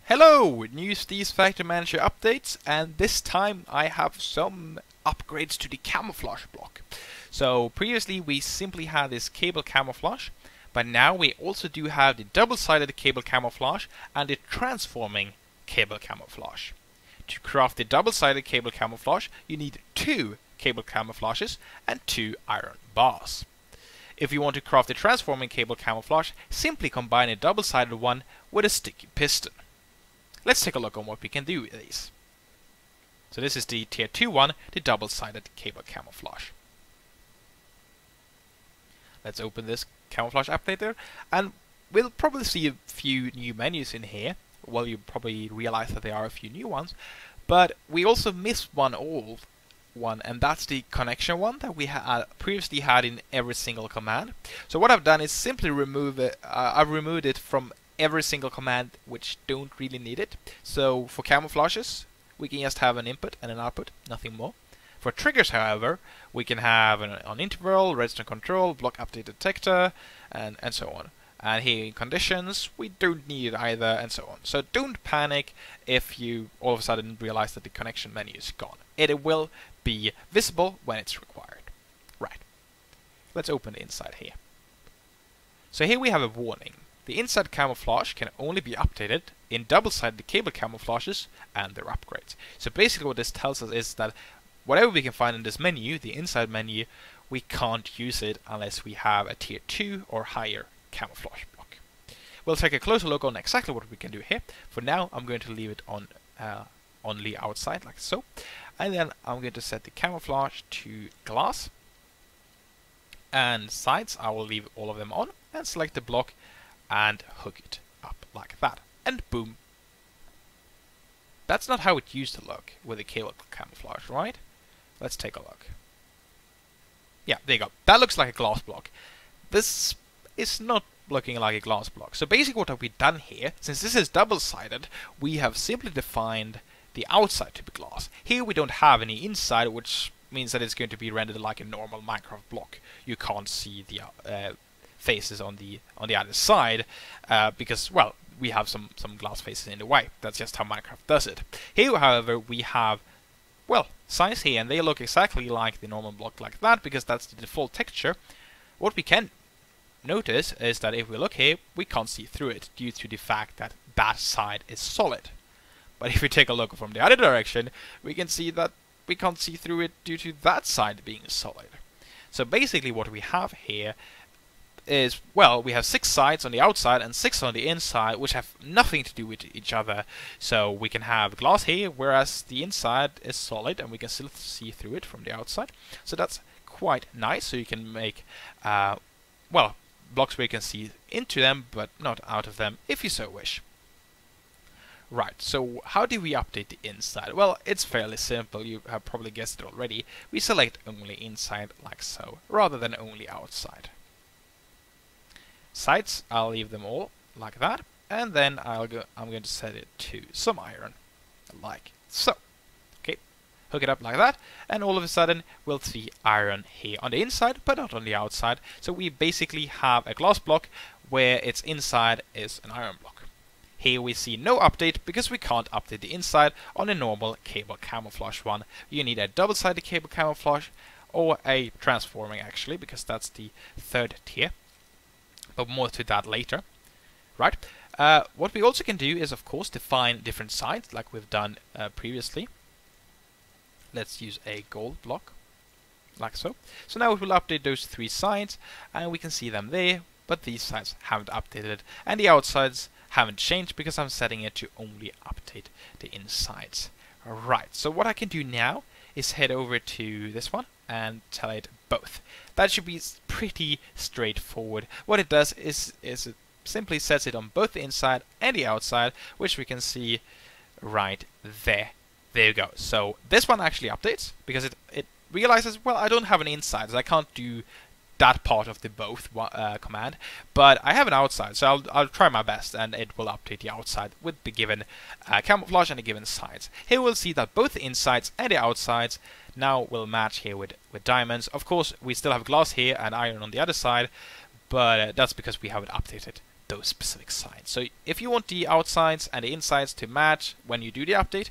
Hello! New Steve's Factory Manager updates, and this time I have some upgrades to the camouflage block. So previously we simply had this cable camouflage, but now we also do have the double-sided cable camouflage and the transforming cable camouflage. To craft the double-sided cable camouflage, you need 2 cable camouflages and 2 iron bars. If you want to craft the transforming cable camouflage, simply combine a double-sided one with a sticky piston. Let's take a look on what we can do with these. So this is the tier 2 one, the double-sided cable camouflage. Let's open this camouflage updater, and we'll probably see a few new menus in here. Well, you probably realize that there are a few new ones, but we also missed one old one, and that's the connection one that we previously had in every single command. So what I've done is simply remove it. I've removed it from every single command which don't really need it. So for camouflages, we can just have an input and an output, nothing more. For triggers, however, we can have an interval, redstone control, block update detector, and so on. And here in conditions, we don't need it either, and so on. So don't panic if you all of a sudden realize that the connection menu is gone. It will be visible when it's required. Right. Let's open the inside here. So here we have a warning. The inside camouflage can only be updated in double-sided cable camouflages and their upgrades. So basically what this tells us is that whatever we can find in this menu, the inside menu, we can't use it unless we have a tier 2 or higher camouflage block. We'll take a closer look on exactly what we can do here. For now, I'm going to leave it on only outside, like so. And then I'm going to set the camouflage to glass. And sides, I will leave all of them on and select the block and hook it up like that. And boom. That's not how it used to look with the cable camouflage, right? Let's take a look. Yeah, there you go. That looks like a glass block. This is not looking like a glass block. So basically what have we done here, since this is double-sided, we have simply defined the outside to be glass. Here we don't have any inside, which means that it's going to be rendered like a normal Minecraft block. You can't see the faces on the other side because, well, we have some glass faces in the way. That's just how Minecraft does it. Here, however, we have, well, signs here, and they look exactly like the normal block like that because that's the default texture. What we can notice is that if we look here, we can't see through it due to the fact that that side is solid. But if we take a look from the other direction, we can see that we can't see through it due to that side being solid. So basically what we have here is, well, we have 6 sides on the outside and 6 on the inside, which have nothing to do with each other. So we can have glass here, whereas the inside is solid and we can still see through it from the outside. So that's quite nice. So you can make, well, blocks where you can see into them, but not out of them, if you so wish. Right, so how do we update the inside? Well, it's fairly simple. You have probably guessed it already. We select only inside, like so, rather than only outside. Sides, I'll leave them all like that, and then I'm going to set it to some iron, like so. Okay, hook it up like that, and all of a sudden we'll see iron here on the inside, but not on the outside. So we basically have a glass block where its inside is an iron block. Here we see no update because we can't update the inside on a normal cable camouflage one. You need a double-sided cable camouflage or a transforming, actually, because that's the 3rd tier. But more to that later. Right. What we also can do is, of course, define different sides like we've done previously. Let's use a gold block, like so. So now it will update those 3 sides, and we can see them there, but these sides haven't updated, and the outsides haven't changed because I'm setting it to only update the insides. Right, so what I can do now is head over to this one and tell it both. That should be pretty straightforward. What it does is it simply sets it on both the inside and the outside, which we can see right there. There you go. So this one actually updates because it realizes, well, I don't have an inside, so I can't do that part of the both command, but I have an outside, so I'll try my best, and it will update the outside with the given camouflage and the given sides. Here we'll see that both the insides and the outsides now will match here with diamonds. Of course, we still have glass here and iron on the other side, but that's because we haven't updated those specific sides. So if you want the outsides and the insides to match when you do the update,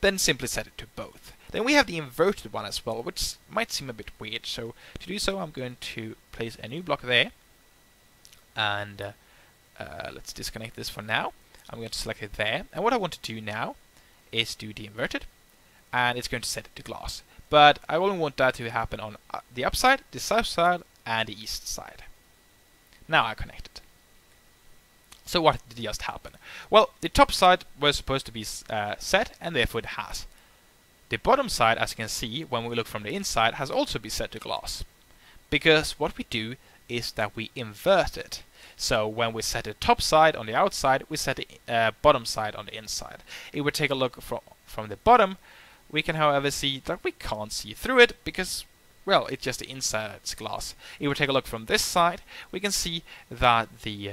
then simply set it to both. Then we have the inverted one as well, which might seem a bit weird. So to do so, I'm going to place a new block there, and let's disconnect this for now. I'm going to select it there, and what I want to do now is do the inverted, and it's going to set it to glass. But I only want that to happen on the upside, the south side, and the east side. Now I connect it. So what did just happen? Well, the top side was supposed to be set, and therefore it has. The bottom side, as you can see, when we look from the inside, has also been set to glass. Because what we do is that we invert it. So when we set the top side on the outside, we set the bottom side on the inside. If we take a look from the bottom, we can however see that we can't see through it because, well, it's just the inside that's glass. If we take a look from this side, we can see that the,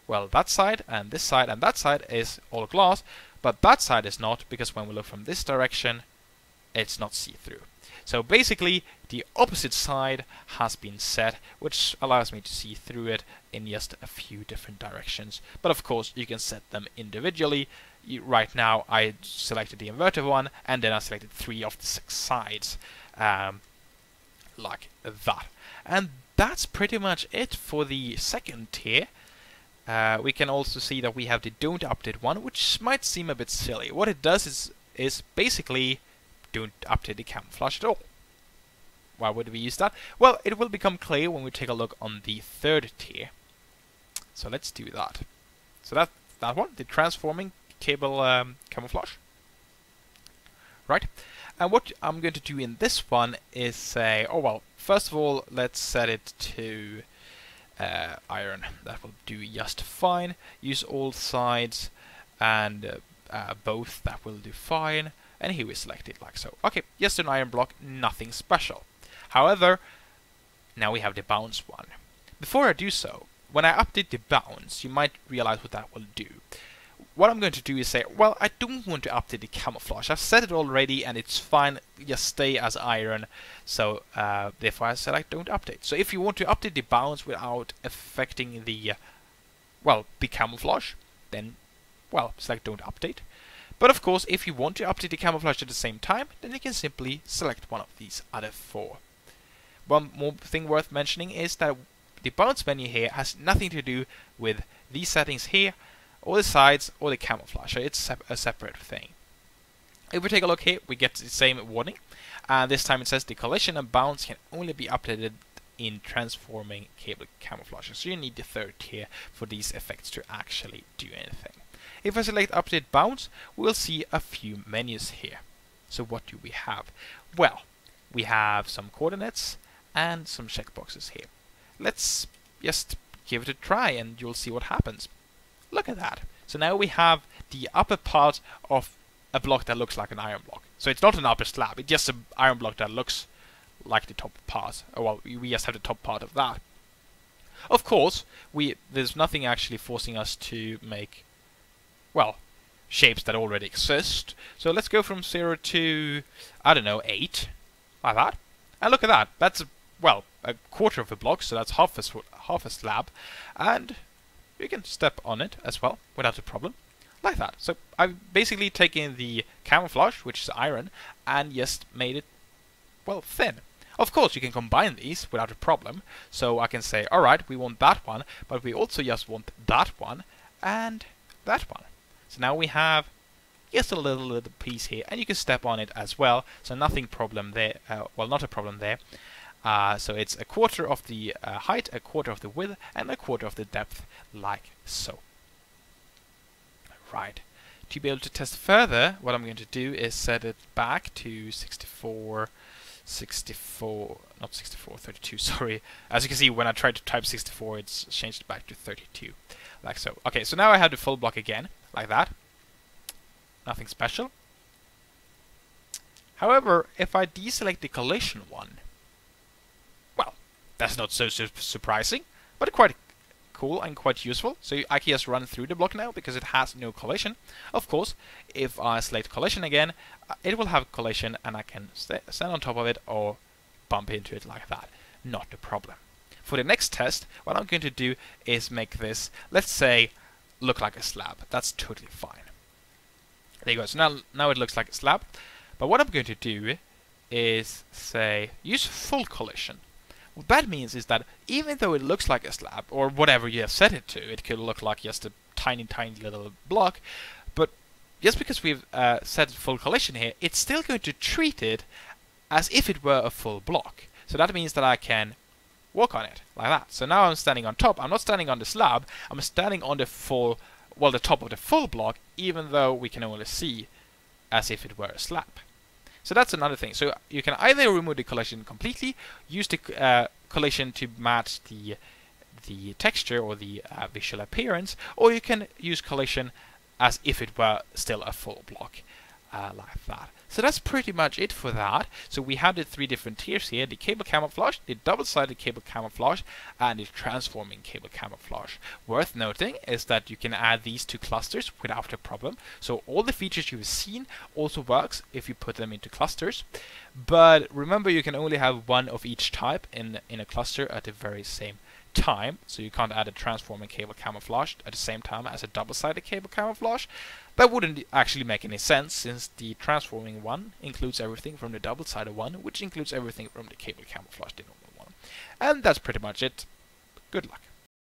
well, that side and this side and that side is all glass, but that side is not, because when we look from this direction, it's not see-through. So basically, the opposite side has been set, which allows me to see through it in just a few different directions. But of course, you can set them individually. Right now, I selected the inverted one, and then I selected 3 of the 6 sides, like that. And that's pretty much it for the second tier. We can also see that we have the don't update one, which might seem a bit silly. What it does is basically don't update the camouflage at all. Why would we use that? Well, it will become clear when we take a look on the third tier. So let's do that. So that one, the transforming cable camouflage. Right. And what I'm going to do in this one is say, oh well, first of all, let's set it to iron. That will do just fine. Use all sides and both. That will do fine. And here we select it like so. Okay, just an iron block, nothing special. However, now we have the bounce one. Before I do so, when I update the bounce, you might realize what that will do. What I'm going to do is say, well, I don't want to update the camouflage. I've set it already and it's fine, just stay as iron. So therefore I select don't update. So if you want to update the bounce without affecting the, well, the camouflage, then, well, select don't update. But of course, if you want to update the camouflage at the same time, then you can simply select one of these other 4. One more thing worth mentioning is that the bounce menu here has nothing to do with these settings here, or the sides, or the camouflage. So it's a separate thing. If we take a look here, we get the same warning. And this time it says the collision and bounce can only be updated in transforming cable camouflage. So you need the third tier for these effects to actually do anything. If I select update bounce, we'll see a few menus here. So what do we have? Well, we have some coordinates and some checkboxes here. Let's just give it a try and you'll see what happens. Look at that. So now we have the upper part of a block that looks like an iron block. So it's not an upper slab, it's just an iron block that looks like the top part. Oh, well, we just have the top part of that. Of course, there's nothing actually forcing us to make, well, shapes that already exist. So let's go from 0 to, I don't know, 8, like that. And look at that. That's, well, a quarter of a block, so that's half a slab. And you can step on it as well, without a problem, like that. So I've basically taken the camouflage, which is iron, and just made it, well, thin. Of course, you can combine these without a problem. So I can say, alright, we want that one, but we also just want that one, and that one. So now we have just a little piece here, and you can step on it as well. So nothing problem there. Well, not a problem there. So it's a quarter of the height, a quarter of the width, and a quarter of the depth, like so. Right. To be able to test further, what I'm going to do is set it back to 32, sorry. As you can see, when I tried to type 64, it's changed it back to 32, like so. Okay, so now I have the full block again, like that. Nothing special. However, if I deselect the collision one, well, that's not so surprising, but quite cool and quite useful. So I can just run through the block now because it has no collision. Of course, if I select collision again, it will have collision and I can stand on top of it or bump into it like that. Not a problem. for the next test, what I'm going to do is make this, let's say, look like a slab. That's totally fine. There you go. So now it looks like a slab. But what I'm going to do is say use full collision. What that means is that even though it looks like a slab, or whatever you have set it to, it could look like just a tiny little block, but just because we've set full collision here, it's still going to treat it as if it were a full block. So that means that I can walk on it like that. So now I'm standing on top. I'm not standing on the slab. I'm standing on the full, well, the top of the full block, even though we can only see as if it were a slab. So that's another thing. So you can either remove the collision completely, use the collision to match the texture or the visual appearance, or you can use collision as if it were still a full block, like that. So that's pretty much it for that. So we have the 3 different tiers here: the cable camouflage, the double-sided cable camouflage, and the transforming cable camouflage. Worth noting is that you can add these to clusters without a problem. So all the features you've seen also works if you put them into clusters. But remember, you can only have one of each type in a cluster at the very same time, so you can't add a transforming cable camouflage at the same time as a double-sided cable camouflage. That wouldn't actually make any sense, since the transforming one includes everything from the double-sided one, which includes everything from the cable camouflage, the normal one. And that's pretty much it. Good luck.